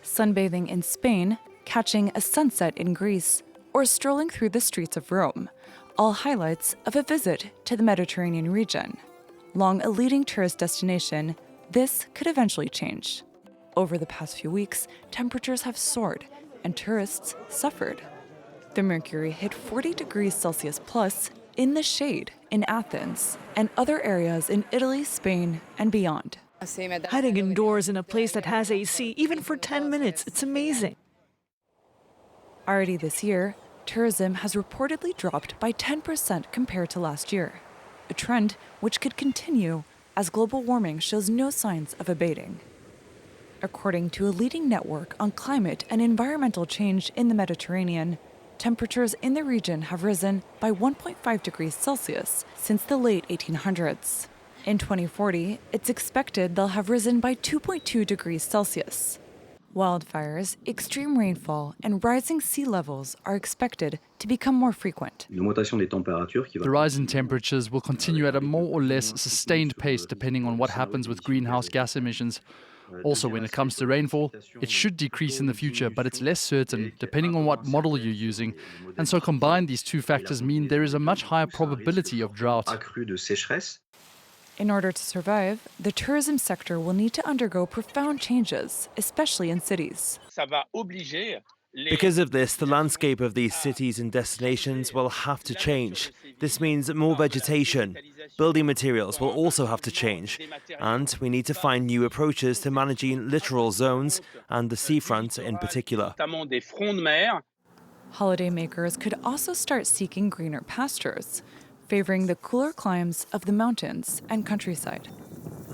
sunbathing in Spain, catching a sunset in Greece, or strolling through the streets of Rome, all highlights of a visit to the Mediterranean region. Long a leading tourist destination, this could eventually change. Over the past few weeks, temperatures have soared and tourists suffered. The mercury hit 40 degrees Celsius plus in the shade in Athens and other areas in Italy, Spain, and beyond. Hiding indoors in a place that has AC, even for 10 minutes, it's amazing. Already this year, tourism has reportedly dropped by 10% compared to last year, a trend which could continue as global warming shows no signs of abating. According to a leading network on climate and environmental change in the Mediterranean, temperatures in the region have risen by 1.5 degrees Celsius since the late 1800s. In 2040, it's expected they'll have risen by 2.2 degrees Celsius. Wildfires, extreme rainfall, and rising sea levels are expected to become more frequent. The rise in temperatures will continue at a more or less sustained pace depending on what happens with greenhouse gas emissions. Also, when it comes to rainfall, it should decrease in the future, but it's less certain depending on what model you're using. And so combined, these two factors mean there is a much higher probability of drought. In order to survive, the tourism sector will need to undergo profound changes, especially in cities. Because of this, the landscape of these cities and destinations will have to change. This means more vegetation. Building materials will also have to change. And we need to find new approaches to managing littoral zones and the seafront in particular. Holidaymakers could also start seeking greener pastures, favoring the cooler climes of the mountains and countryside.